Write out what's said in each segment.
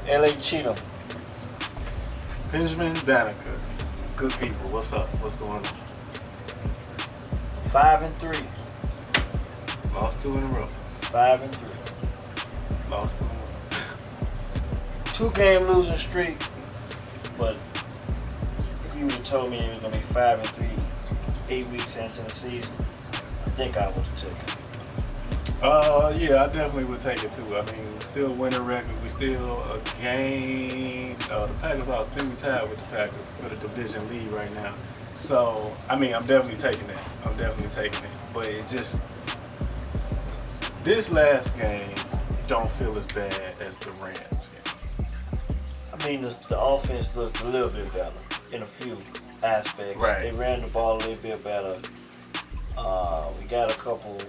LA Cheatham. Pennjamin Bannekar. Good people. What's up? What's going on? 5-3. Lost 2 in a row. 5-3. Lost 2 in a row. 2-game losing streak. But if you would have told me it was gonna be 5-3, 8 weeks into the season, I think I would have taken it. Yeah, I definitely would take it too. I mean, still winning record. We still a game. The Packers are still tied with the Packers for the division lead right now. So, I mean, I'm definitely taking that. But it just, this last game don't feel as bad as the Rams game. I mean, the offense looked a little bit better in a few aspects. Right. They ran the ball a little bit better. We got a couple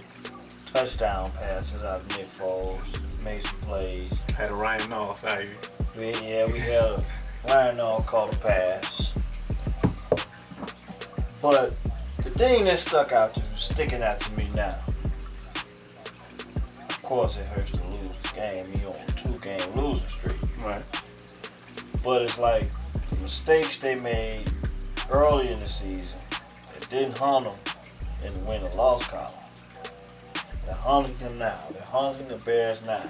touchdown passes out of Nick Foles, made some plays. Had a Ryan Nall side. We had a Ryan Nall caught a pass. But the thing that sticking out to me now, of course it hurts to lose the game. You're on a 2-game losing streak. Right. But it's like the mistakes they made early in the season that didn't haunt them in the win or loss column. They're haunting them now. They're haunting the Bears now.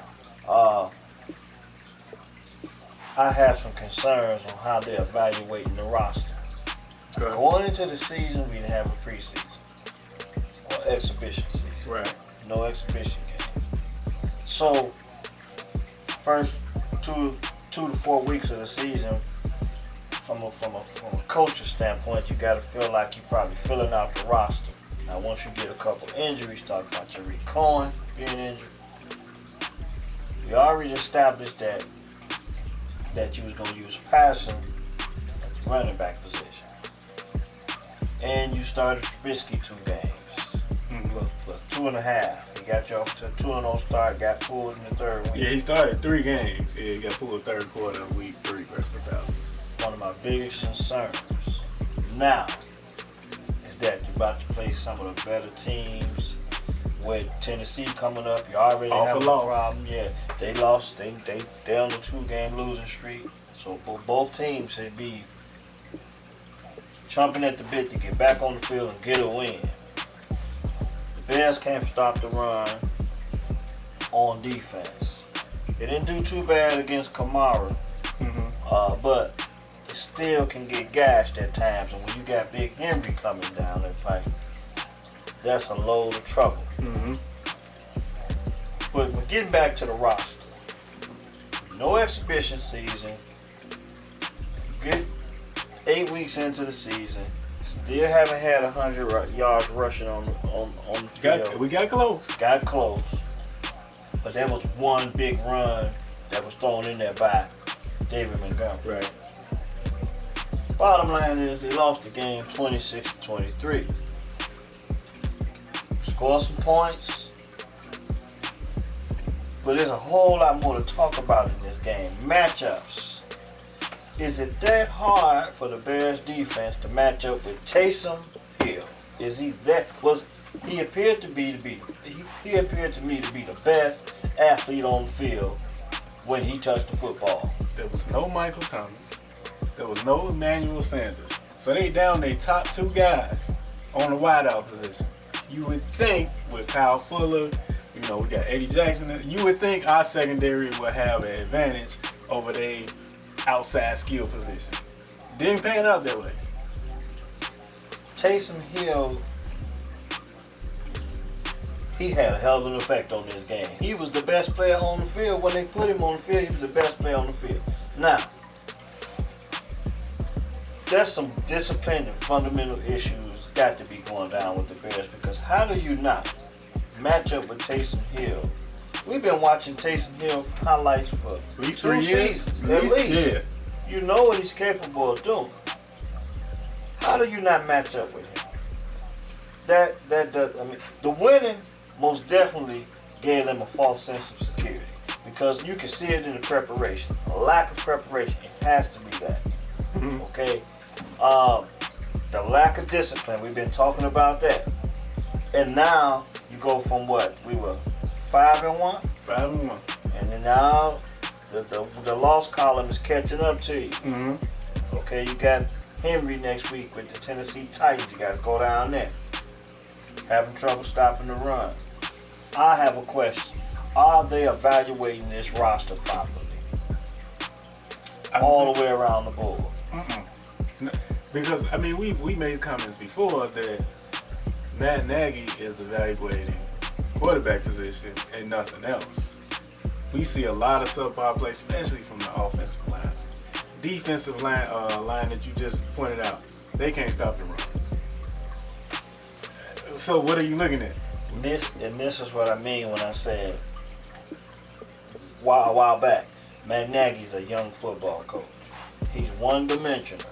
I have some concerns on how they're evaluating the roster. Okay. Going into the season, we didn't have a preseason or exhibition season. Right. No exhibition game. So, first 2 to 4 weeks of the season, from a coach's standpoint, you got to feel like you're probably filling out the roster. Now, once you get a couple injuries, talk about Tariq Cohen being injured. We already established that you was going to use passing at the running back position. And you started Trubisky 2 games. Plus 2.5. He got you off to a 2-0 start, got pulled in the 3rd week. Yeah, he started 3 games. Yeah, he got pulled 3rd quarter of week 3 versus the Falcons. One of my biggest concerns now is that you're about to play some of the better teams. With Tennessee coming up, you already have a problem. Yeah, they lost. They're on the 2-game losing streak. So both teams should be chomping at the bit to get back on the field and get a win. The Bears can't stop the run on defense. They didn't do too bad against Kamara, but they still can get gashed at times. And when you got Big Henry coming down, it's like that's a load of trouble. But we're getting back to the roster. No exhibition season. Get 8 weeks into the season. Still haven't had 100 yards rushing on the field. We got close. Got close. But there was one big run that was thrown in there by David Montgomery. Right. Bottom line is they lost the game 26-23. Score some points. But there's a whole lot more to talk about in this game. Matchups. Is it that hard for the Bears defense to match up with Taysom Hill? Is he that? He appeared to me to be the best athlete on the field when he touched the football. There was no Michael Thomas. There was no Emmanuel Sanders. So they down their top 2 guys on the wideout position. You would think with Kyle Fuller, we got Eddie Jackson, you would think our secondary would have an advantage over their outside skill position. Didn't pan out that way. Taysom Hill, he had a hell of an effect on this game. He was the best player on the field. When they put him on the field, he was the best player on the field. Now, there's some discipline and fundamental issues got to be going down with the Bears, because how do you not match up with Taysom Hill? We've been watching Taysom Hill highlights for at least 2 3 years. seasons. At least. Yeah. You know what he's capable of doing. How do you not match up with him? The winning most definitely gave them a false sense of security, because you can see it in the preparation. A lack of preparation. It has to be that. Okay? The lack of discipline. We've been talking about that. And now you go from what? We were 5-1? 5-1. And then now the loss column is catching up to you. Mm-hmm. Okay, you got Henry next week with the Tennessee Titans. You got to go down there. Having trouble stopping the run. I have a question. Are they evaluating this roster properly? All the way around the board. No, because I mean, we made comments before that Matt Nagy is evaluating quarterback position and nothing else. We see a lot of subpar play, especially from the offensive line. Defensive line that you just pointed out, they can't stop the run. So what are you looking at? This is what I mean when I said a while back. Matt Nagy's a young football coach. He's one-dimensional.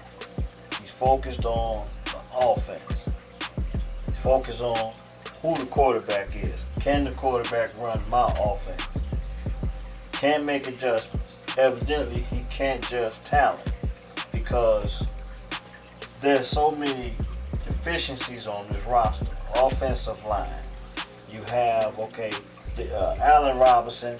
He's focused on the offense. He's focused on who the quarterback is. Can the quarterback run my offense? Can't make adjustments. Evidently, he can't judge talent because there's so many deficiencies on this roster. Offensive line. You have, Allen Robinson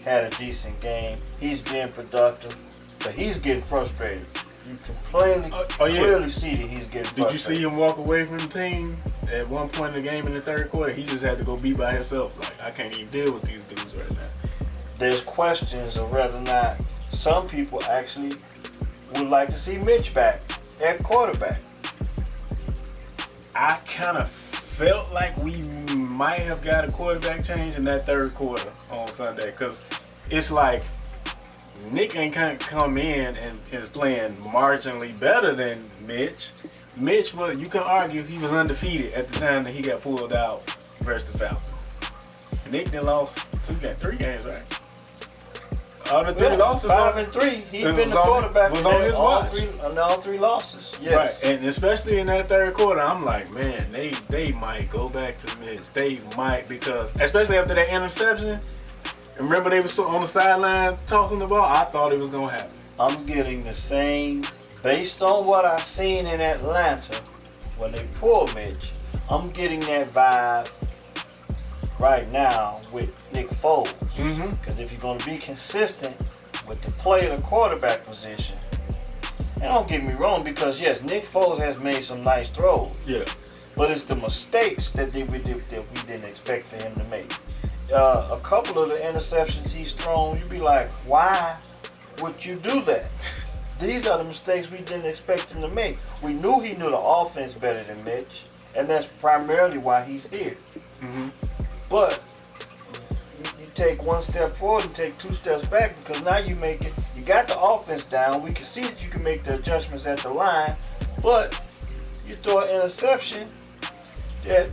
had a decent game. He's being productive, but he's getting frustrated. You can clearly see that he's getting frustrated. Did you see him walk away from the team at one point in the game in the third quarter? He just had to go be by himself. Like, I can't even deal with these dudes right now. There's questions of whether or not some people actually would like to see Mitch back at quarterback. I kind of felt like we might have got a quarterback change in that third quarter on Sunday, because it's like Nick ain't come in and is playing marginally better than Mitch. Mitch, well, you can argue he was undefeated at the time that he got pulled out versus the Falcons. Nick then lost 3 games, right? All the 3 losses. 5-3. He's been the quarterback was on his watch. All 3 losses. Yes. Right, and especially in that third quarter, I'm like, man, they might go back to Mitch. They might, because especially after that interception. Remember they were on the sideline tossing the ball. I thought it was gonna happen. I'm getting the same, based on what I've seen in Atlanta when they pulled Mitch. I'm getting that vibe right now with Nick Foles. Because if you're going to be consistent with the play of the quarterback position, and don't get me wrong, because yes, Nick Foles has made some nice throws. Yeah. But it's the mistakes that we didn't expect for him to make. A couple of the interceptions he's thrown, you'd be like, why would you do that? These are the mistakes we didn't expect him to make. We knew he knew the offense better than Mitch, and that's primarily why he's here. But you take 1 step forward and take 2 steps back, because now you got the offense down. We can see that you can make the adjustments at the line, but you throw an interception that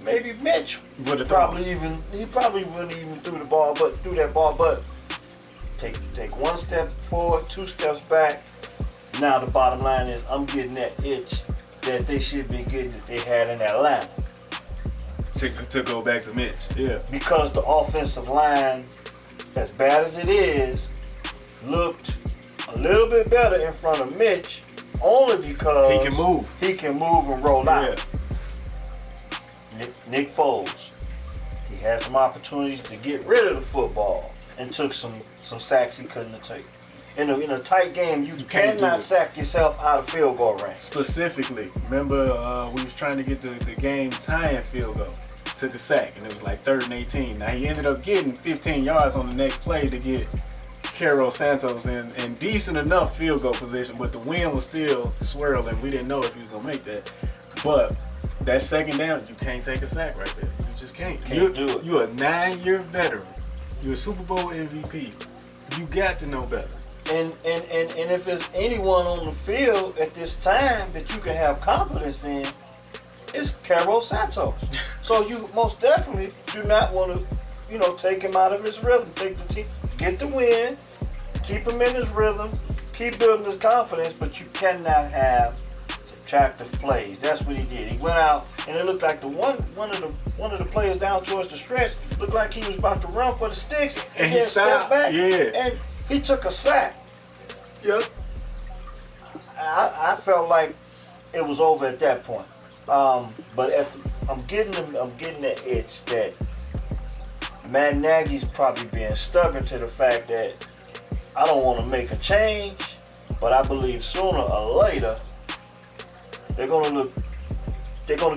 maybe Mitch he probably wouldn't even threw that ball, but take 1 step forward, 2 steps back. Now the bottom line is I'm getting that itch that they should be getting that they had in Atlanta. To go back to Mitch. Yeah. Because the offensive line, as bad as it is, looked a little bit better in front of Mitch, only because he can move and roll out. Nick Foles, he had some opportunities to get rid of the football and took some sacks he couldn't have taken. In a tight game, you cannot sack yourself out of field goal range. Specifically, remember we was trying to get the game tying field goal. Took a sack, and it was like 3rd and 18. Now he ended up getting 15 yards on the next play to get Carol Santos in decent enough field goal position, but the wind was still swirling. We didn't know if he was gonna make that. But that second down, you can't take a sack right there. You just can't. Can't do it. You're a 9-year veteran. You're a Super Bowl MVP. You got to know better. And if there's anyone on the field at this time that you can have confidence in, it's Carol Santos. So you most definitely do not want to, take him out of his rhythm. Take the team, get the win, keep him in his rhythm, keep building his confidence, but you cannot have subtractive plays. That's what he did. He went out, and it looked like one of the players down towards the stretch looked like he was about to run for the sticks, and he stepped back, yeah, and he took a sack. Yep. I felt like it was over at that point. But I'm getting the itch that Matt Nagy's probably being stubborn to the fact that I don't want to make a change, but I believe sooner or later they're gonna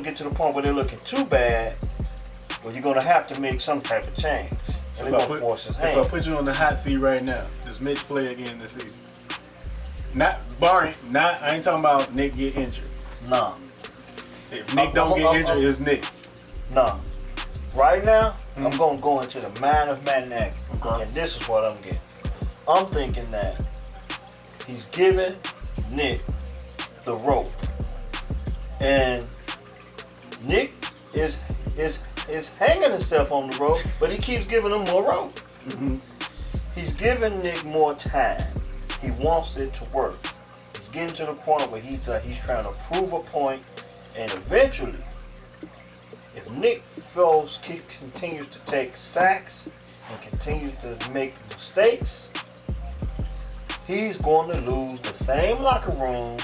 get to the point where they're looking too bad, where you're gonna have to make some type of change. And they're gonna force his hand. If I put you on the hot seat right now, does Mitch play again this season? I ain't talking about Nick get injured. Nah. If Nick don't get injured, it's Nick. Nah. Right now, I'm gonna go into the mind of Bannekar, and this is what I'm getting. I'm thinking that he's giving Nick the rope, and Nick is hanging himself on the rope, but he keeps giving him more rope. Mm-hmm. He's giving Nick more time. He wants it to work. He's getting to the point where he's trying to prove a point, and eventually, if Nick Foles continues to take sacks and continues to make mistakes, he's going to lose the same locker room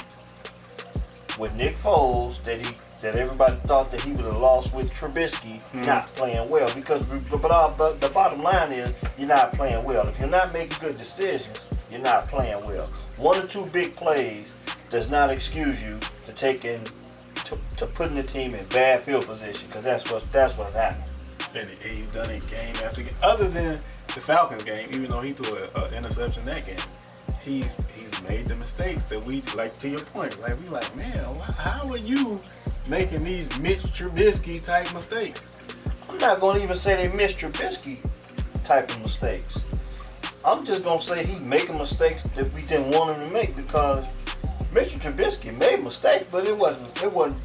with Nick Foles that everybody thought that he would have lost with Trubisky not playing well. Because but the bottom line is you're not playing well. If you're not making good decisions, you're not playing well. 1 or 2 big plays does not excuse you to putting the team in bad field position, because that's what's happening. And he's done it game after game. Other than the Falcons game, even though he threw an interception that game, he's made the mistakes that we, like, to your point, like, we like, man, how are you making these Mitch Trubisky type mistakes? I'm not going to even say they Mitch Trubisky type of mistakes. I'm just going to say he's making mistakes that we didn't want him to make, because Mr. Trubisky made mistakes, but it wasn't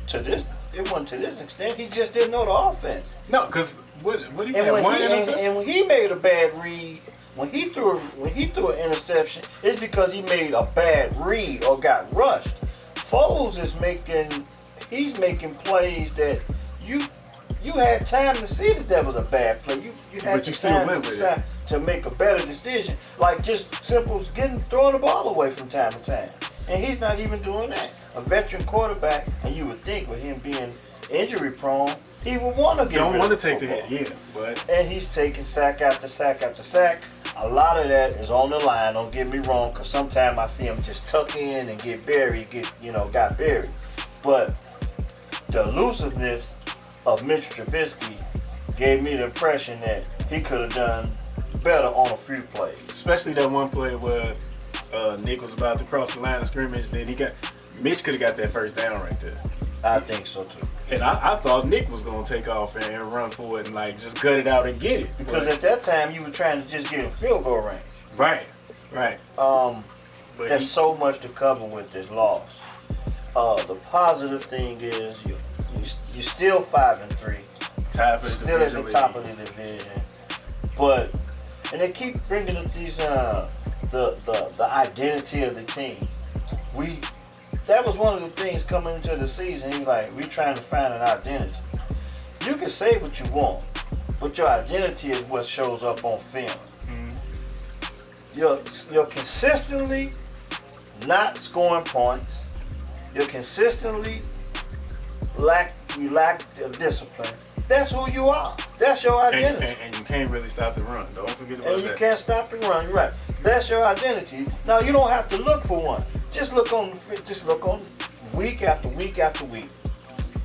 to this extent. He just didn't know the offense. No, because what he and had when one he interception? and when he made a bad read, when he threw an interception, it's because he made a bad read or got rushed. Foles is making plays that you had time to see that was a bad play. You had time to make a better decision, like just simple throwing the ball away from time to time. And he's not even doing that. A veteran quarterback, and you would think with him being injury prone, he would want to take the hit, yeah. But and he's taking sack after sack after sack. A lot of that is on the line. Don't get me wrong, because sometimes I see him just tuck in and got buried. But the elusiveness of Mitch Trubisky gave me the impression that he could have done better on a few plays. Especially that one play where Nick was about to cross the line of scrimmage, then Mitch could have got that first down right there. I think so too. And I thought Nick was going to take off and run for it and like just gut it out and get it. Because at that time you were trying to just get a field goal range. Right. There's so much to cover with this loss. The positive thing is you're still 5-3. Still at the top of the division. And they keep bringing up these the identity of the team. That was one of the things coming into the season. We're trying to find an identity. You can say what you want, but your identity is what shows up on film. You're consistently not scoring points. You're consistently lack discipline. That's who you are. That's your identity. And you can't really stop the run. Don't forget about that. And you can't stop the run. You're right. That's your identity. Now you don't have to look for one. Just look on week after week after week.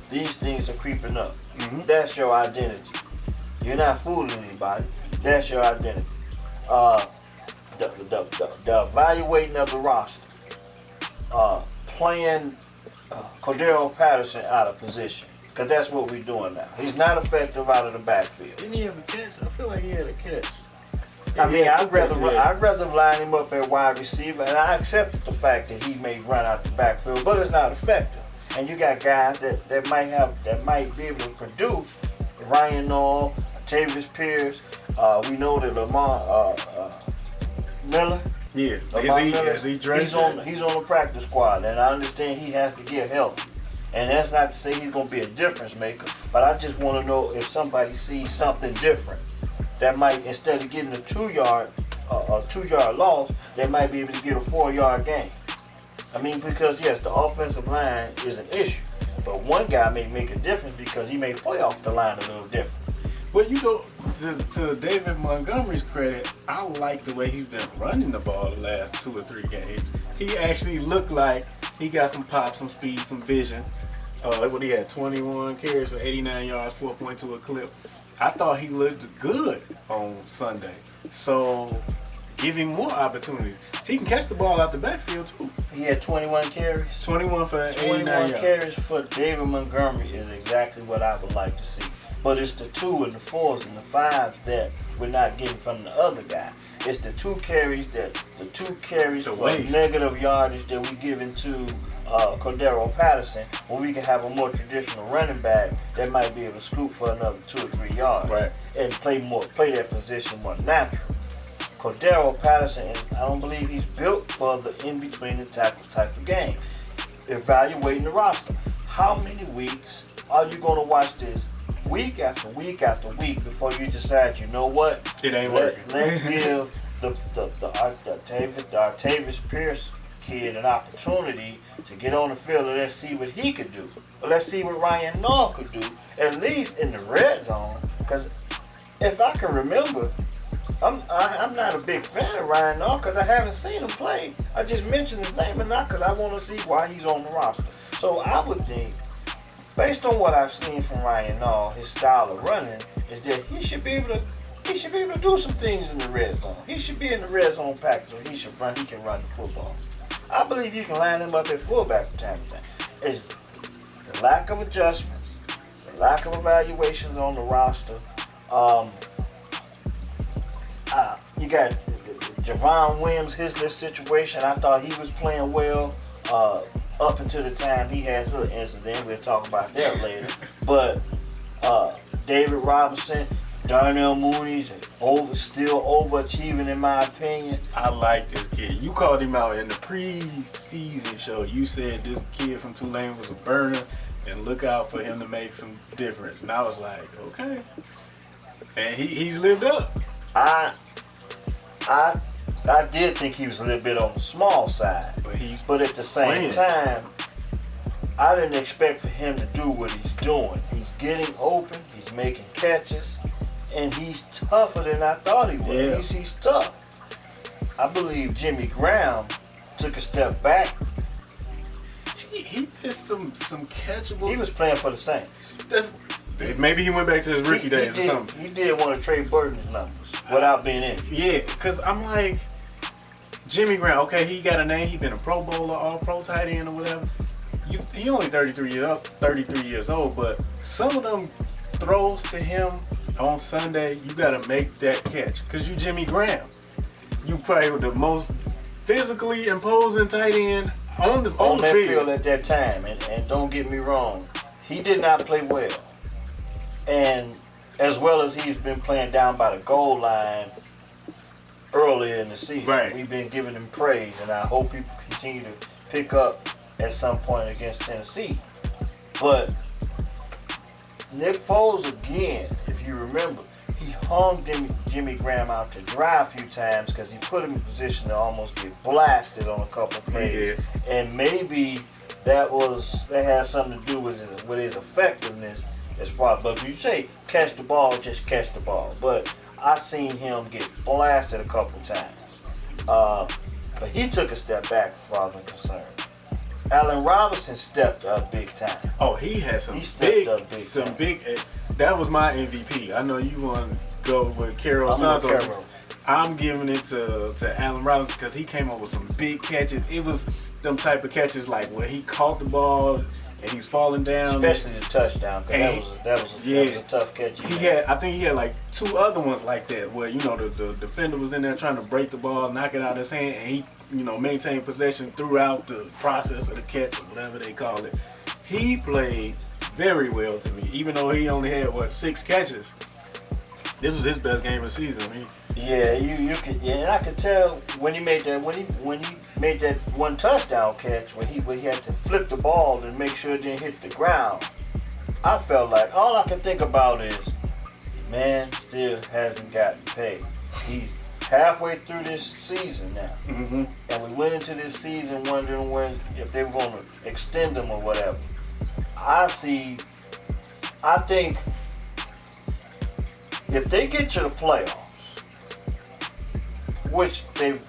These things are creeping up. That's your identity. You're not fooling anybody. That's your identity. The evaluating of the roster. Playing Cordero Patterson out of position. Because that's what we're doing now. He's not effective out of the backfield. Didn't he have a catch? I feel like he had a catch. I'd rather line him up at wide receiver, and I accepted the fact that he may run out the backfield, but it's not effective. And you got guys that might be able to produce. Ryan Nall, Tavis Pierce. We know that Lamar Miller. Yeah, is he dressed? He's on the practice squad, and I understand he has to get healthy. And that's not to say he's going to be a difference maker, but I just want to know if somebody sees something different that might, instead of getting a 2-yard loss, they might be able to get a 4-yard gain. I mean, because yes, the offensive line is an issue, but one guy may make a difference because he may play off the line a little different. But you know, to David Montgomery's credit, I like the way he's been running the ball the last 2 or 3 games. He actually looked like he got some pop, some speed, some vision. What he had, 21 carries for 89 yards, 4.2 a clip. I thought he looked good on Sunday. So give him more opportunities. He can catch the ball out the backfield too. He had 21 carries. 21 for 89 21 yards. carries for David Montgomery is exactly what I would like to see. But it's the 2 and the 4s and the 5s that we're not getting from the other guy. It's the 2 carries for waste. negative yardage that we giving to Cordero Patterson, when we can have a more traditional running back that might be able to scoop for another 2 or 3 yards, Right. and play that position more natural. Cordero Patterson, I don't believe he's built for the in between the tackles type of game. Evaluating the roster. How many weeks are you going to watch this? Week after week after week before you decide, you know what? It ain't working. Let's give the Artavis Pierce kid an opportunity to get on the field, and let's see what he could do. Let's see what Ryan Nall could do, at least in the red zone. Because if I can remember, I'm not a big fan of Ryan Nall because I haven't seen him play. I just mentioned his name and not because I want to see why he's on the roster. So I would think, based on what I've seen from Ryan Nall, his style of running is that he should be able to do some things in the red zone. He should be in the red zone package, or he can run the football. I believe you can line him up at fullback from time to time. It's the lack of adjustments, the lack of evaluations on the roster. You got Javon Williams, his situation. I thought he was playing well up until the time he had his little incident. We'll talk about that later. But David Robinson, Darnell Mooney's still overachieving in my opinion. I like this kid. You called him out in the preseason show. You said this kid from Tulane was a burner and look out for him to make some difference. And I was like, okay. And he's lived up. I did think he was a little bit on the small side. But at the same time, I didn't expect for him to do what he's doing. He's getting open, he's making catches, and he's tougher than I thought he was. Yeah. He's tough. I believe Jimmy Graham took a step back. He missed some catchable. He was playing for the Saints. Maybe he went back to his rookie days or something. He did one of Trey Burton's numbers without being injured. Yeah, because I'm like, Jimmy Graham, okay, he got a name. He been a Pro Bowler, All-Pro tight end or whatever. He only 33 years old, but some of them throws to him on Sunday, you got to make that catch because you Jimmy Graham. You probably were the most physically imposing tight end on the field at that time. And don't get me wrong, he did not play well. And as well as he's been playing down by the goal line earlier in the season. Right. We've been giving him praise, and I hope he continue to pick up at some point against Tennessee. But Nick Foles, again, if you remember, he hung Jimmy Graham out to dry a few times because he put him in position to almost get blasted on a couple of plays. And maybe that had something to do with his effectiveness as far. But if you say catch the ball, just catch the ball. But I seen him get blasted a couple times. But he took a step back as far as I'm concerned. Allen Robinson stepped up big time. Oh, he had some big. That was my MVP. I know you want to go with Carol Santos. I'm giving it to Allen Robinson because he came up with some big catches. It was them type of catches like where he caught the ball and he's falling down. Especially the touchdown, because that was a tough catch. I think he had like 2 other ones like that where, the defender was in there trying to break the ball, knock it out of his hand, and he, maintained possession throughout the process of the catch or whatever they call it. He played very well to me, even though he only had 6 catches. This was his best game of the season. I mean, yeah, you could, and I could tell when he made that one touchdown catch where he had to flip the ball and make sure it didn't hit the ground. I felt like all I could think about is, man, still hasn't gotten paid. He's halfway through this season now, and we went into this season wondering if they were going to extend him or whatever. I think if they get to the playoffs, which they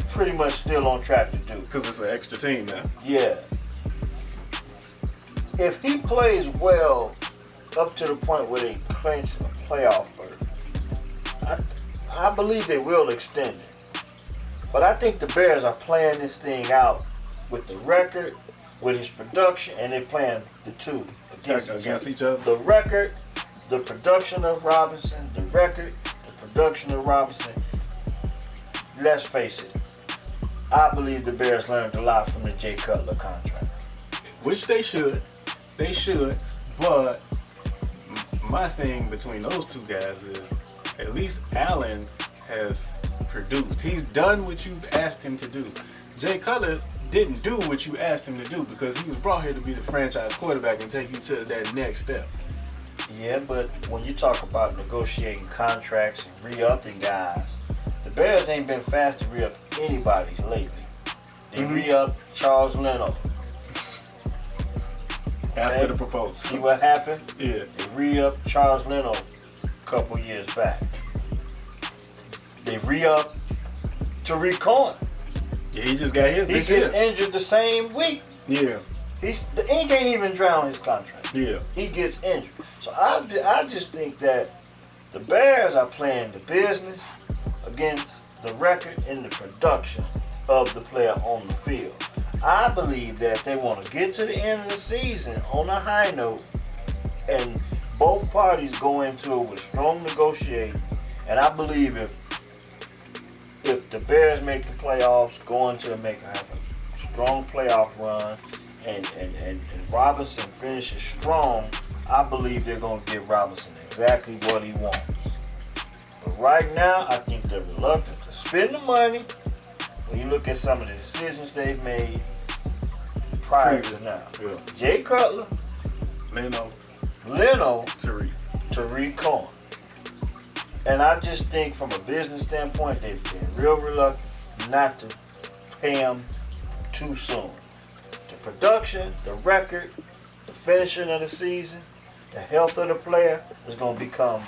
pretty much still on track to do. Because it's an extra team now. Yeah. If he plays well up to the point where they clinch a playoff berth, I believe they will extend it. But I think the Bears are playing this thing out with the record, with his production, and they're playing the two Against each other. The record, the production of Robinson, the record, the production of Robinson. Let's face it, I believe the Bears learned a lot from the Jay Cutler contract. Which they should. They should. But my thing between those two guys is at least Allen has produced. He's done what you've asked him to do. Jay Cutler didn't do what you asked him to do because he was brought here to be the franchise quarterback and take you to that next step. Yeah, but when you talk about negotiating contracts and re-upping guys, the Bears ain't been fast to re-up anybody's lately. They re-upped Charles Leno. After the proposal. See what happened? Yeah. They re-upped Charles Leno a couple years back. They re-upped Tariq Cohen. Yeah, he just got his He this gets year. injured the same week. Yeah. The ink ain't even dry on his contract. Yeah. He gets injured. So I just think that the Bears are playing the business against the record and the production of the player on the field. I believe that they want to get to the end of the season on a high note, and both parties go into it with strong negotiating. And I believe if the Bears make the playoffs, go into and have a strong playoff run, and Robinson finishes strong, I believe they're going to give Robinson exactly what he wants. But right now, I think they're reluctant to spend the money. When you look at some of the decisions they've made prior to now. Yeah. Jay Cutler, Leno, Tariq Cohen. And I just think from a business standpoint, they've been real reluctant not to pay him too soon. The production, the record, the finishing of the season, the health of the player is going to become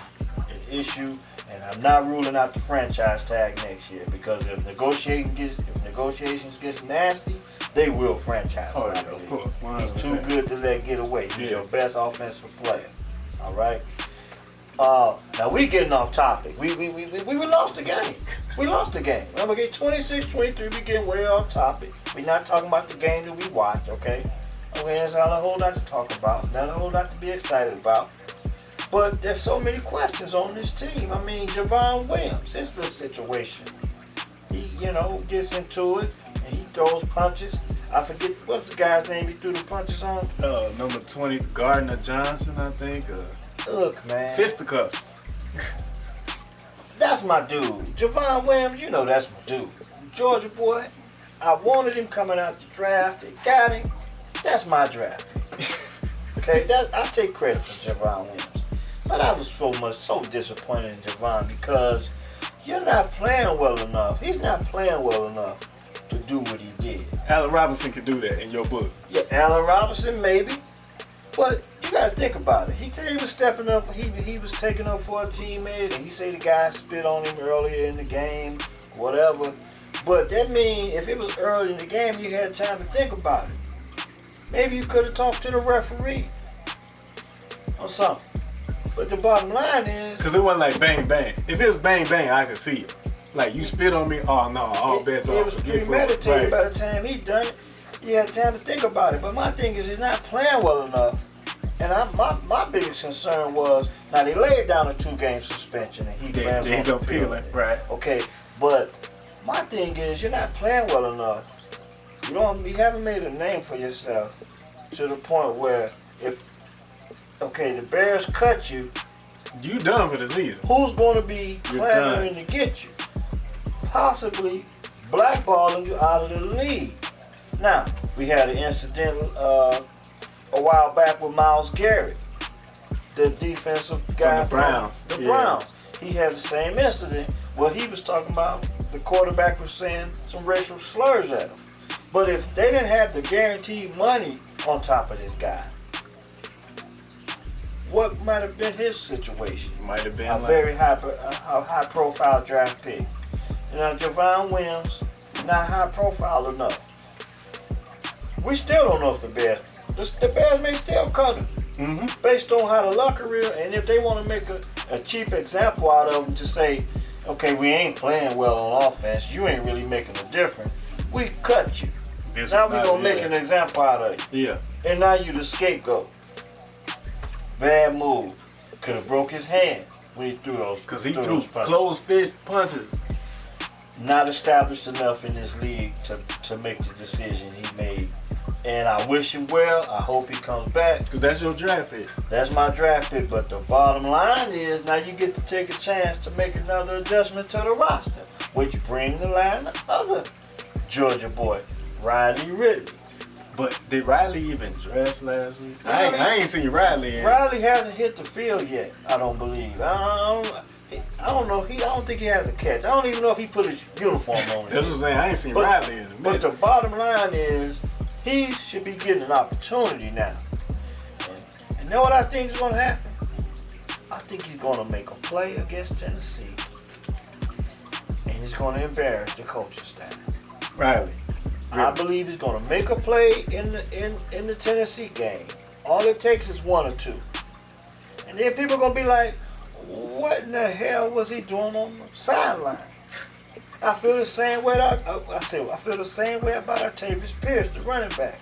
an issue. And I'm not ruling out the franchise tag next year, because if negotiations gets nasty, they will franchise. Oh, I yeah, believe. of course. 100%. He's too good to let get away. He's your best offensive player. All right. Now we getting off topic. We lost the game. We lost the game. Remember, get 26-23. We getting way off topic. We're not talking about the game that we watched. Okay. Okay, there's not a whole lot to talk about. Not a whole lot to be excited about. But there's so many questions on this team. I mean, Javon Williams, it's the situation. He, gets into it and he throws punches. I forget what's the guy's name he threw the punches on. number 20, Gardner Johnson, I think. Look, man. Fisticuffs. That's my dude. Javon Williams, that's my dude. Georgia boy. I wanted him coming out the draft. They got him. That's my draft pick. Okay, I take credit for Javon Williams. But I was so disappointed in Javon because you're not playing well enough. He's not playing well enough to do what he did. Allen Robinson could do that in your book. Yeah, Allen Robinson maybe, but you gotta think about it. He said he was stepping up. He was taking up for a teammate, and he said the guy spit on him earlier in the game, whatever. But that means if it was early in the game, you had time to think about it. Maybe you could have talked to the referee or something. But the bottom line is... Because it wasn't like bang, bang. If it was bang, bang, I could see it. Like, you spit on me, oh no, all bets off. It was premeditated by the time he done it. He had time to think about it. But my thing is, he's not playing well enough. And my biggest concern was, now they laid down a 2-game suspension and he's appealing. Right. Okay, but my thing is, you're not playing well enough. You haven't made a name for yourself to the point where the Bears cut you. You done for the season. Who's going to be clamoring to get you? Possibly blackballing you out of the league. Now, we had an incident a while back with Myles Garrett, the defensive guy from the Browns. He had the same incident where he was talking about the quarterback was saying some racial slurs at him. But if they didn't have the guaranteed money on top of this guy, what might have been his situation? Might have been A very high profile draft pick. Javon Williams, not high profile enough. We still don't know if the Bears may still cut him. Mm-hmm. Based on how the locker is, and if they want to make a cheap example out of him to say, okay, we ain't playing well on offense, you ain't really making a difference, we cut you. Now we're going to make an example out of you. Yeah. And now you the scapegoat. Bad move. Could have broke his hand when he threw those. Because he threw closed fist punches. Not established enough in this league to make the decision he made. And I wish him well. I hope he comes back. Because that's your draft pick. That's my draft pick. But the bottom line is now you get to take a chance to make another adjustment to the roster, which bring the line the other Georgia boy, Riley Ridley. But did Riley even dress last week? I ain't seen Riley in. Riley hasn't hit the field yet, I don't believe. I don't know. I don't think he has a catch. I don't even know if he put his uniform on. That's what I'm saying. I ain't seen Riley in a minute. But the bottom line is he should be getting an opportunity now. And you know what I think is going to happen? I think he's going to make a play against Tennessee. And he's going to embarrass the coaching staff. Riley. I believe he's going to make a play in the Tennessee game. All it takes is one or two. And then people are going to be like, what in the hell was he doing on the sideline? I feel the same way. I feel the same way about Artavis Pierce, the running back.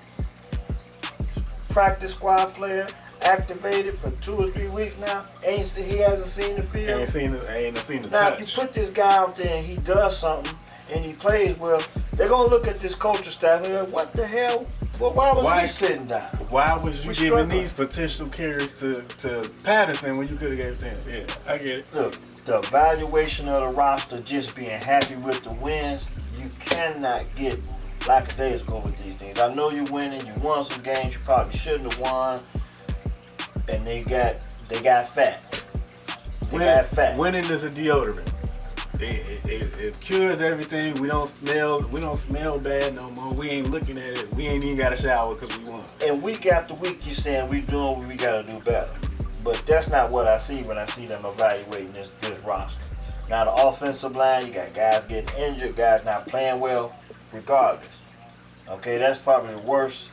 Practice squad player, activated for 2 or 3 weeks now. He hasn't seen the field. Ain't seen the now, touch. if you put this guy out there and he does something and he plays well, they're gonna look at this coaching staff and be like, what the hell? Well, why was he sitting down? Why was you giving these potential carries to Patterson when you could have gave it to him? Yeah, I get it. Look, the evaluation of the roster, just being happy with the wins, you cannot get lackadaisical with these things. I know you're winning. You won some games you probably shouldn't have won, and they got fat. Winning is a deodorant. It cures everything. We don't smell bad no more. We ain't looking at it. We ain't even got a shower because we won. And week after week, you saying we doing what we got to do better. But that's not what I see when I see them evaluating this roster. Now the offensive line, you got guys getting injured, guys not playing well. Regardless, okay, that's probably the worst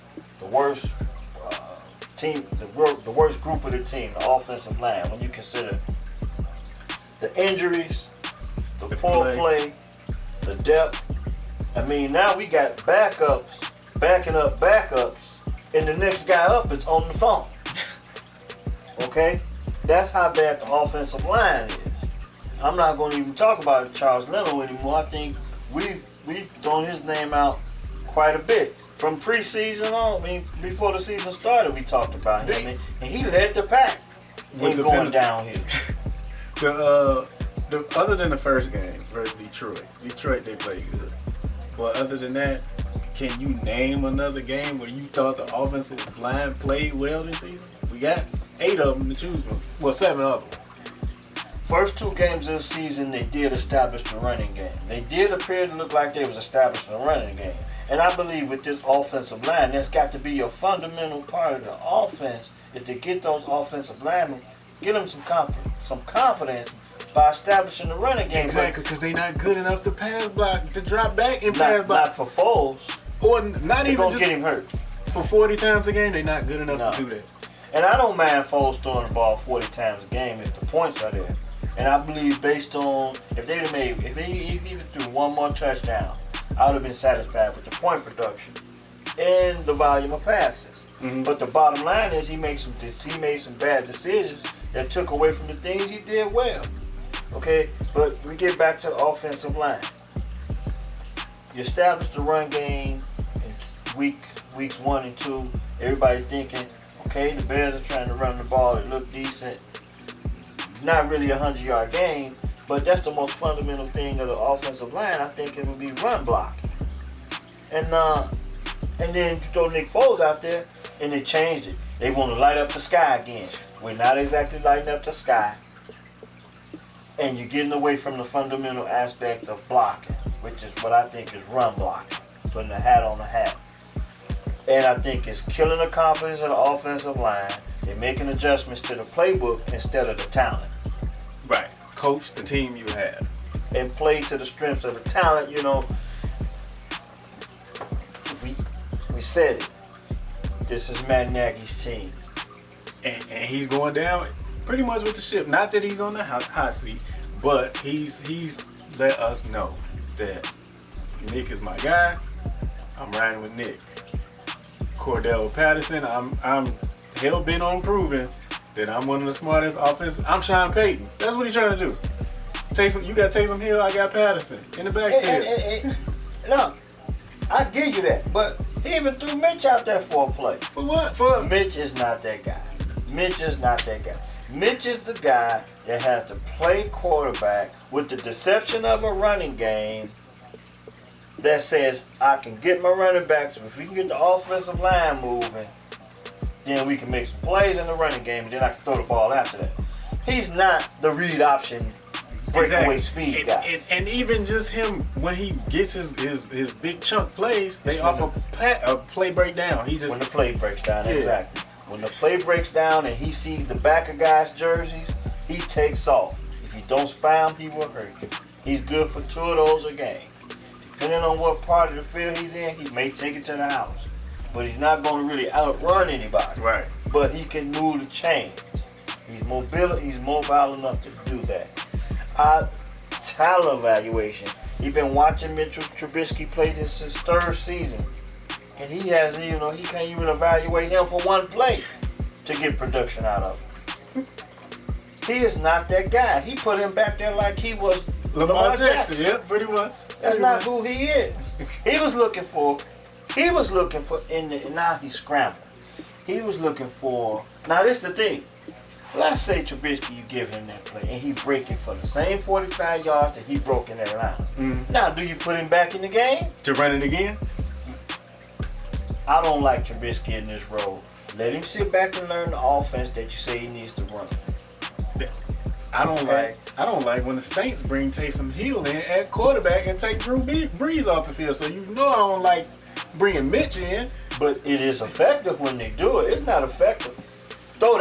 team, the worst group of the team, the offensive line. When you consider the injuries, the poor play, the depth. I mean, now we got backups, backing up backups, and the next guy up is on the phone. Okay? That's how bad the offensive line is. I'm not going to even talk about Charles Leno anymore. I think we've thrown his name out quite a bit. From preseason on, I mean, before the season started, we talked about him. And he led the pack in going downhill. Other than the first game versus Detroit, they played good. But other than that, can you name another game where you thought the offensive line played well this season? We got 8 of them to choose from. Well, 7 other ones. First 2 games of the season, they did establish the running game. They did appear to look like they was establishing the running game. And I believe with this offensive line, that's got to be your fundamental part of the offense, is to get those offensive linemen, get them some confidence by establishing the running game. Exactly, because they're not good enough to pass block, to drop back and pass block. Not for Foles. Or not even just get him hurt. For 40 times a game, they're not good enough to do that. And I don't mind Foles throwing the ball 40 times a game if the points are there. And I believe based on, if he even threw one more touchdown, I would have been satisfied with the point production and the volume of passes. Mm-hmm. But the bottom line is he made some bad decisions that took away from the things he did well. Okay, but we get back to the offensive line. You established the run game in weeks 1 and 2. Everybody thinking, okay, the Bears are trying to run the ball. It looked decent. Not really a 100-yard game, but that's the most fundamental thing of the offensive line. I think it would be run blocking. And then you throw Nick Foles out there, and they changed it. They want to light up the sky again. We're not exactly lighting up the sky. And you're getting away from the fundamental aspects of blocking, which is what I think is run blocking, putting a hat on a hat. And I think it's killing the confidence of the offensive line. They're They're making adjustments to the playbook instead of the talent. Right. Coach the team you have. And play to the strengths of the talent, we said it. This is Matt Nagy's team. And he's going down pretty much with the ship. Not that he's on the hot seat, but he's let us know that Nick is my guy. I'm riding with Nick. Cordell Patterson, I'm hell bent on proving that I'm one of the smartest offensive. I'm Sean Payton. That's what he's trying to do. You got Taysom Hill, I got Patterson in the backfield. No, I give you that, but he even threw Mitch out there for a play. For what? Mitch is not that guy. Mitch is not that guy. Mitch is the guy that has to play quarterback with the deception of a running game that says, I can get my running backs, if we can get the offensive line moving, then we can make some plays in the running game, and then I can throw the ball after that. He's not the read option breakaway speed guy. And even just him, when he gets his big chunk plays, they offer a play breakdown. When the play breaks down, exactly. When the play breaks down and he sees the back of guys' jerseys, he takes off. If you don't spy him, he will hurt you. He's good for 2 of those a game. Depending on what part of the field he's in, he may take it to the house. But he's not going to really outrun anybody. Right. But he can move the chains. He's mobile enough to do that. Talent evaluation. He's been watching Mitchell Trubisky play this his 3rd season. And he hasn't even, he can't even evaluate him for one play to get production out of him. He is not that guy. He put him back there like he was Lamar Jackson. Yeah, pretty much. That's not who he is. He was looking for, now he's scrambling. He was looking for, now this is the thing. Let's say Trubisky, you give him that play, and he break it for the same 45 yards that he broke in Atlanta. Mm-hmm. Now, do you put him back in the game? To run it again? I don't like Trubisky in this role. Let him sit back and learn the offense that you say he needs to run. I don't like when the Saints bring Taysom Hill in at quarterback and take Drew Brees off the field. So I don't like bringing Mitch in. But it is effective when they do it. It's not effective. Throw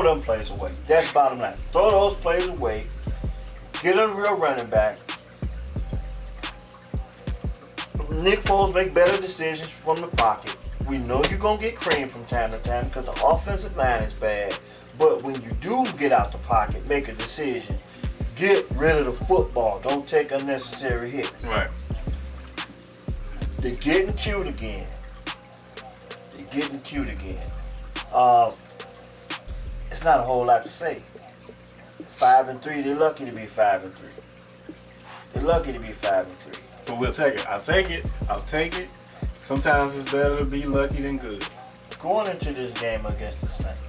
them plays away. That's bottom line. Throw those plays away. Get a real running back. Nick Foles make better decisions from the pocket. We know you're going to get cream from time to time because the offensive line is bad. But when you do get out the pocket, make a decision. Get rid of the football. Don't take unnecessary hits. Right. They're getting cute again. It's not a whole lot to say. 5-3, they're lucky to be 5-3. They're lucky to be 5-3. But we'll take it. I'll take it. Sometimes it's better to be lucky than good. Going into this game against the Saints,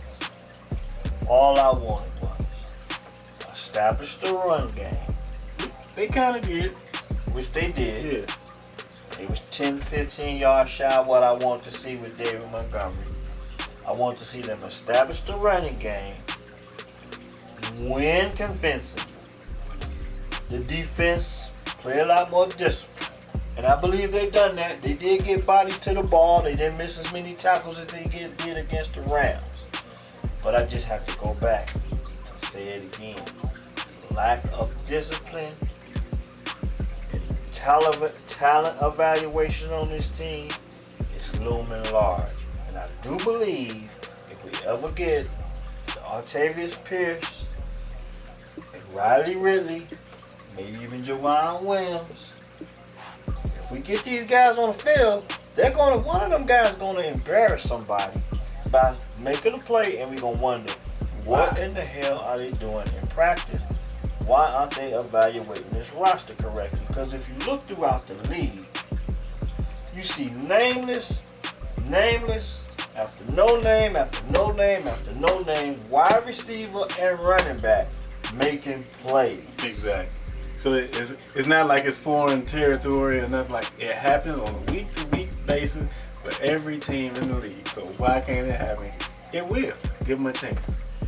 all I wanted was establish the run game. They kind of did. Which they did. Yeah. It was 10, 15 yards shy of what I want to see with David Montgomery. I want to see them establish the running game, win convincing. The defense play a lot more discipline. And I believe they've done that. They did get bodies to the ball. They didn't miss as many tackles as they did against the Rams. But I just have to go back to say it again. Lack of discipline and talent evaluation on this team is looming large. And I do believe if we ever get Artavius Pierce and Riley Ridley, maybe even Javon Williams, if we get these guys on the field, one of them guys gonna embarrass somebody by making a play, and we're gonna wonder what in the hell are they doing in practice? Why aren't they evaluating this roster correctly? Because if you look throughout the league, you see nameless after no name after no name after no name wide receiver and running back making plays. Exactly. So it's not like it's foreign territory or nothing. Like, it happens on a week-to-week basis for every team in the league. So why can't it happen? It will. Give them a chance.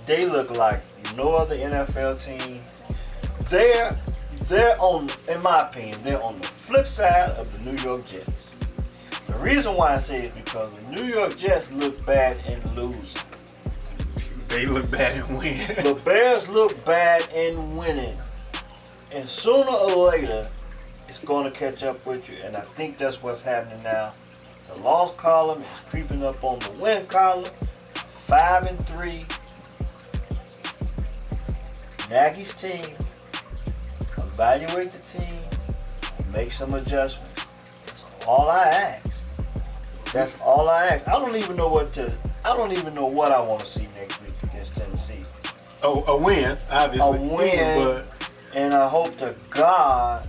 They look like no other NFL team. They're on, in my opinion, they're on the flip side of the New York Jets. The reason why I say it is because the New York Jets look bad in losing. They look bad and win. The Bears look bad in winning. And sooner or later, it's going to catch up with you. And I think that's what's happening now. The loss column is creeping up on the win column. 5-3. Nagy's team. Evaluate the team. Make some adjustments. That's all I ask. That's all I ask. I don't even know what I want to see next week against Tennessee. Oh, a win, obviously. A win. And I hope to God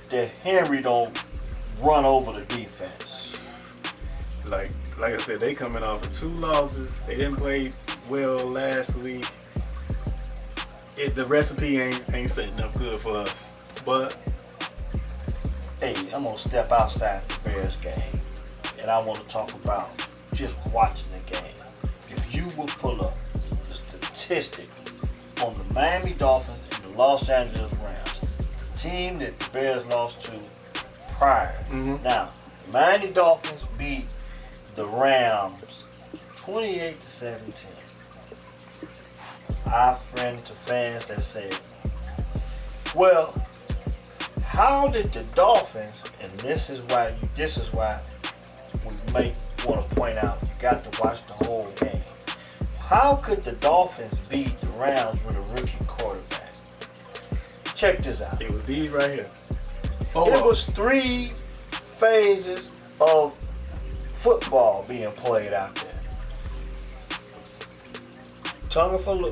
that Henry don't run over the defense. Like I said, they coming off of 2 losses. They didn't play well last week. The recipe ain't setting up good for us. But hey, I'm gonna step outside the Bears game, and I want to talk about just watching the game. If you will pull up the statistic on the Miami Dolphins and the Los Angeles Rams, the team that the Bears lost to prior. Mm-hmm. Now, the Miami Dolphins beat the Rams 28-17. I friend to fans that said, well, how did the Dolphins, and this is why we may want to point out, you got to watch the whole game. How could the Dolphins beat the Rams with a rookie quarterback? Check this out. it was these right here. It was 3 phases of football being played out there. Tua,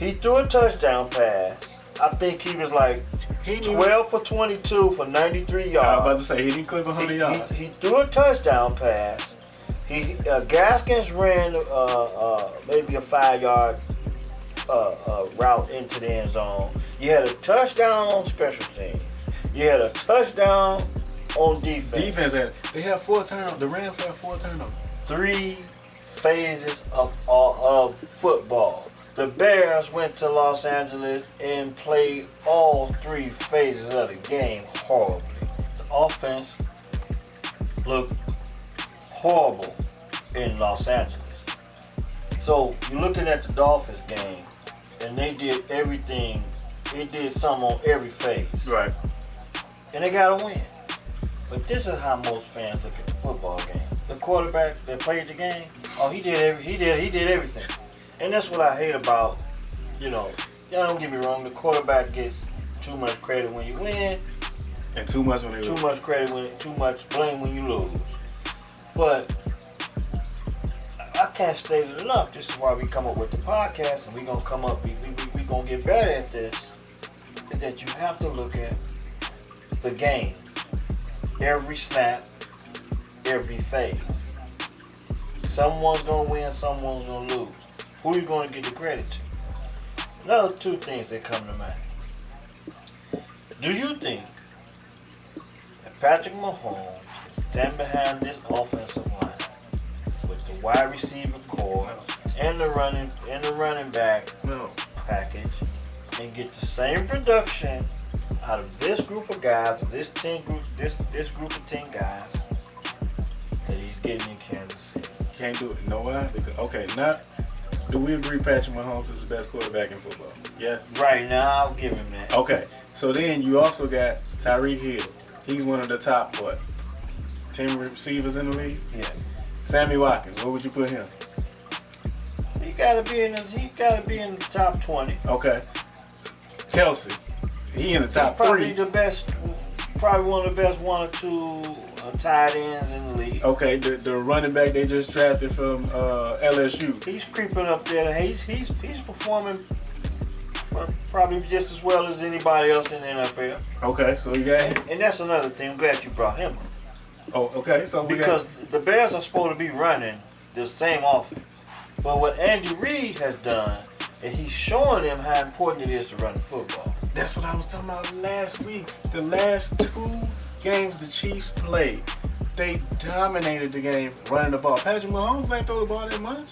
he threw a touchdown pass. I think he was like 12 for 22 for 93 yards. I was about to say, he didn't clip 100 yards. He threw a touchdown pass. Gaskins ran maybe a 5-yard route into the end zone. You had a touchdown on special teams. You had a touchdown on defense. They have 4 turnovers. The Rams have 4 turnovers. 3 phases of football. The Bears went to Los Angeles and played all 3 phases of the game horribly. The offense looked horrible in Los Angeles. So you're looking at the Dolphins game, and they did everything. They did something on every phase. Right. And they got to win. But this is how most fans look at the football game. The quarterback that played the game, he did everything. And that's what I hate about, y'all don't get me wrong, the quarterback gets too much credit when you win, and too much when you lose. Too much blame when you lose. But I can't state it enough. This is why we come up with the podcast, and we're gonna come up. We gonna get better at this. Is that you have to look at the game, every snap, every phase. Someone's gonna win, someone's gonna lose. Who are you going to get the credit to? Another 2 things that come to mind. Do you think that Patrick Mahomes can stand behind this offensive line with the wide receiver core and the running back package and get the same production out of this group of guys, this group of 10 guys that he's getting in Kansas City? Can't do it. You know why? Because do we agree Patrick Mahomes is the best quarterback in football? Yes. Right now, I'll give him that. Okay. So then you also got Tyreek Hill. He's one of the top 10 receivers in the league. Yeah. Sammy Watkins. Where would you put him? He gotta be in the top 20. Okay. Kelsey. He in the top 3. Probably one of the best 1 or 2 tight ends in the league. Okay, the running back they just drafted from LSU. He's creeping up there. He's performing probably just as well as anybody else in the NFL. Okay, so you got him. And that's another thing. I'm glad you brought him up. Oh, okay. So because the Bears are supposed to be running the same offense. But what Andy Reid has done is he's showing them how important it is to run the football. That's what I was talking about last week. The last 2 games the Chiefs played, they dominated the game running the ball. Patrick Mahomes ain't throw the ball that much.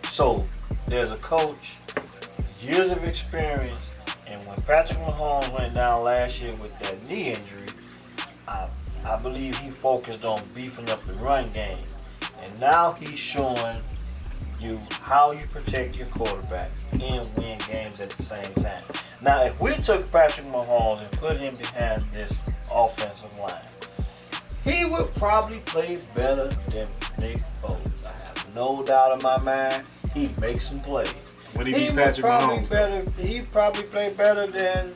So there's a coach, years of experience, and when Patrick Mahomes went down last year with that knee injury, I believe he focused on beefing up the run game. And now he's showing how you protect your quarterback and win games at the same time. Now, if we took Patrick Mahomes and put him behind this offensive line, he would probably play better than Nick Foles. I have no doubt in my mind he'd make some plays. Would he beat Patrick Mahomes? He'd probably play better than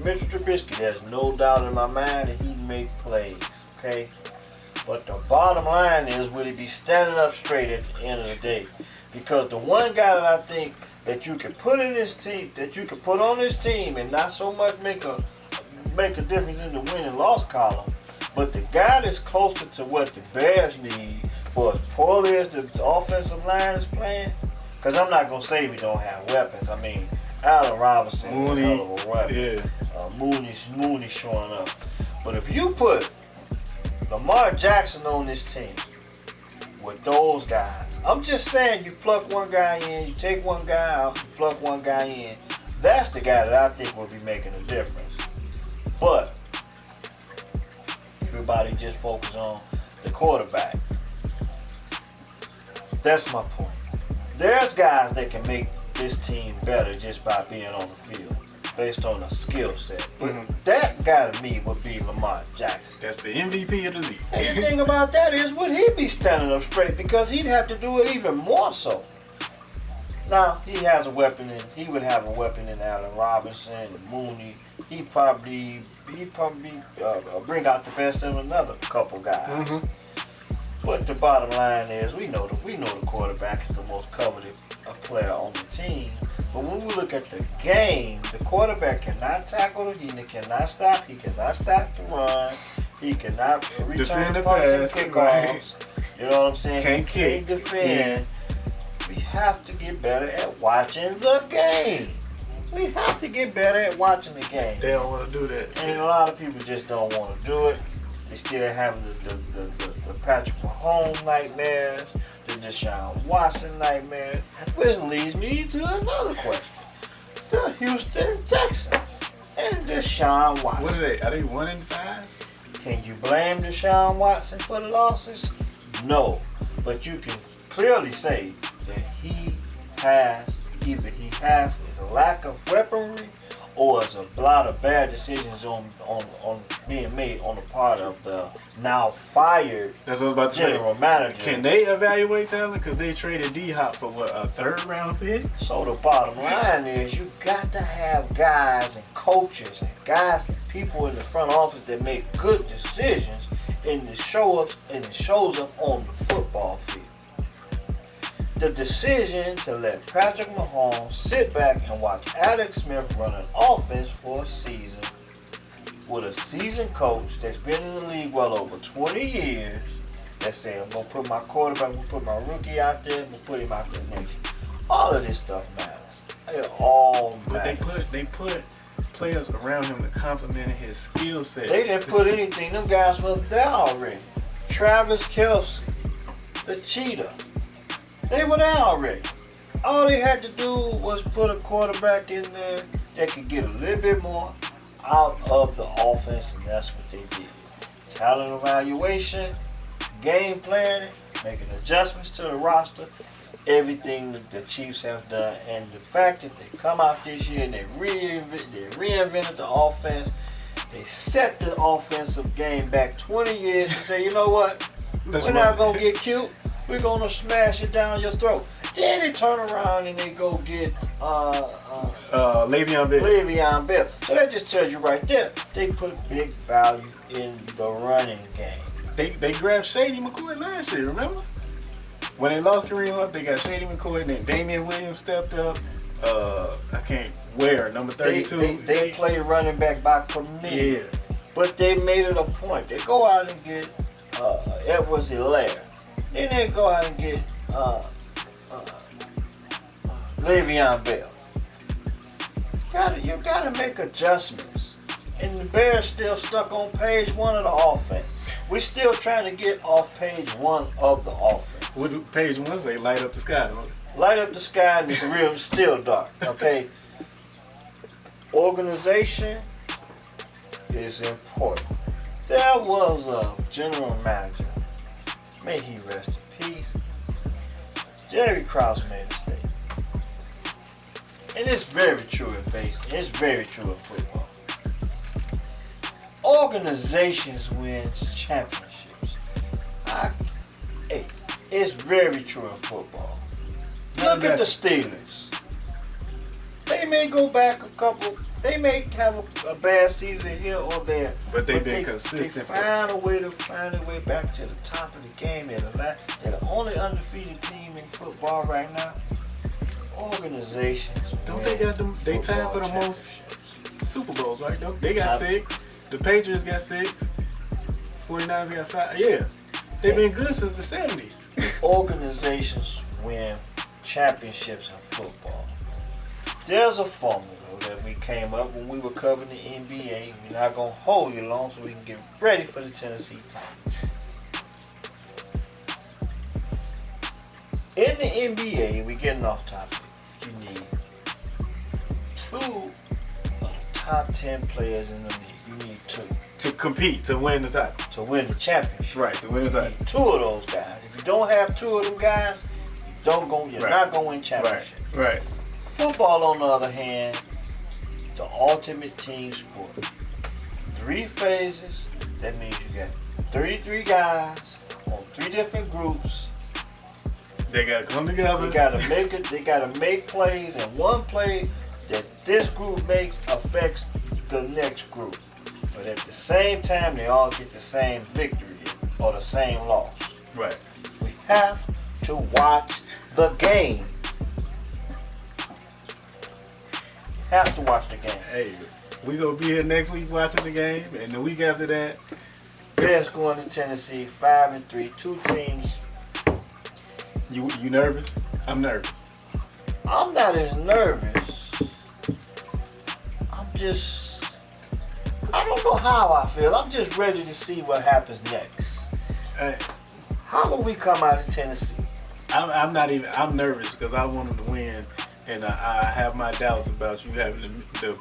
Mr. Trubisky. There's no doubt in my mind that he'd make plays. Okay? But the bottom line is, will he be standing up straight at the end of the day? Because the one guy that I think that you can put in this team, that you can put on this team and not so much make a difference in the win and loss column, but the guy that's closer to what the Bears need for as poorly as the offensive line is playing, because I'm not going to say we don't have weapons. I mean, Allen Robinson is a hell of a weapon. Yeah. Mooney showing up. But if you put Lamar Jackson on this team with those guys, I'm just saying, you pluck one guy in, you take one guy out, you plug one guy in, that's the guy that I think will be making a difference. But everybody just focus on the quarterback. That's my point. There's guys that can make this team better just by being on the field, based on the skill set. But that guy to me would be Lamar Jackson. That's the MVP of the league. And the thing about that is, would he be standing up straight? Because he'd have to do it even more so. Now, he has a weapon he would have a weapon in Allen Robinson and Mooney. He'd probably bring out the best in another couple guys. But the bottom line is, we know the quarterback is the most coveted player on the team. But when we look at the game, the quarterback cannot tackle he cannot stop. He cannot stop the run. He cannot return the pass and kickoffs. You know what I'm saying? Can't defend. Yeah. We have to get better at watching the game. We have to get better at watching the game. They don't want to do that. And a lot of people just don't want to do it. They still have the Patrick Mahomes nightmares, the Deshaun Watson nightmares, which leads me to another question. The Houston Texans and Deshaun Watson. What are they? Are they 1-5? Can you blame Deshaun Watson for the losses? No. But you can clearly say that either he has a lack of weaponry, or it's a lot of bad decisions on being made on the part of the now fired general manager. Can they evaluate talent? Because they traded D-Hop for what, a 3rd round pick? So the bottom line is, you got to have guys and coaches and guys and people in the front office that make good decisions, and it shows up on the football field. The decision to let Patrick Mahomes sit back and watch Alex Smith run an offense for a season with a seasoned coach that's been in the league well over 20 years that said, I'm going to put my quarterback, I'm going to put my rookie out there, I'm going to put him out there next year. All of this stuff matters. It all matters. But they put players around him that complemented his skill set. They didn't put anything. Them guys were there already. Travis Kelce, the cheetah. They were there already. All they had to do was put a quarterback in there that could get a little bit more out of the offense, and that's what they did. Talent evaluation, game planning, making adjustments to the roster, everything that the Chiefs have done, and the fact that they come out this year and they reinvented the offense. They set the offensive game back 20 years and say, you know what? We're not going to get cute. We're going to smash it down your throat. Then they turn around and they go get Le'Veon Bell. So that just tells you right there, they put big value in the running game. They grabbed Shady McCoy last year, remember? When they lost Kareem Hunt, they got Shady McCoy, and then Damian Williams stepped up. Number 32. They play running back by committee. Yeah. But they made it a point. They go out and get Edwards-Helaire. Then they go out and get Le'Veon Bell. You gotta make adjustments. And the Bears still stuck on page 1 of the offense. We're still trying to get off page 1 of the offense. What do page 1 say? Light up the sky. Light up the sky, and it's still dark. Okay. Organization is important. There was a general manager, may he rest in peace, Jerry Krause made a statement. And it's very true in baseball. It's very true in football. Organizations win championships. It's very true in football. Look at the Steelers. They may go back a couple. They may have a bad season here or there, but they've been consistent. They find a way back to the top of the game. They're the only undefeated team in football right now. Organizations. Don't they got them? They tied for the most Super Bowls, right? Though they got 6. The Patriots got 6. 49ers got 5. Yeah, they've been good since the 70s. Organizations win championships in football. There's a formula that we came up when we were covering the NBA. We're not going to hold you long so we can get ready for the Tennessee Titans. In the NBA, we're getting off topic. You need 2 of the top 10 players in the league. You need 2. To compete, to win the title. To win the championship. Right, to win the title. You need 2 of those guys. If you don't have 2 of them guys, you're not going to win championship. Right. Football, on the other hand, the ultimate team sport. 3 phases. That means you got 33 guys on 3 different groups. They gotta come together. They gotta make plays, and one play that this group makes affects the next group. But at the same time, they all get the same victory or the same loss. Right. We have to watch the game. Have to watch the game. Hey, we gonna be here next week watching the game, and the week after that, Bears going to Tennessee, 5-3, 2 teams. You nervous? I'm nervous. I'm not as nervous. I don't know how I feel. I'm just ready to see what happens next. Hey, How will we come out of Tennessee? I'm nervous because I want them to win, and I have my doubts about you having the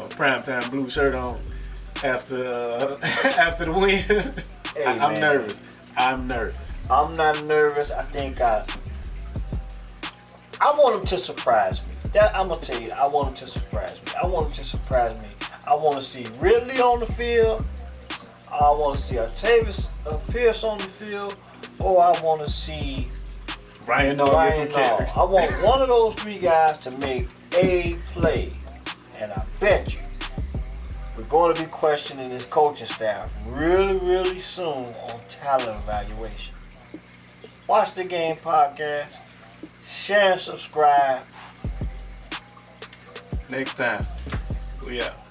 primetime blue shirt on after the win. Hey, I'm man. nervous. I'm I'm not nervous. I think I want them to surprise me. I'm gonna tell you, I want them to surprise me. I want to see Ridley on the field. I want to see Octavius Pierce on the field, or I want to see Ryan Nall. I want one of those 3 guys to make a play, and I bet you we're going to be questioning this coaching staff really, really soon on talent evaluation. Watch the Game podcast. Share and subscribe. Next time, we out.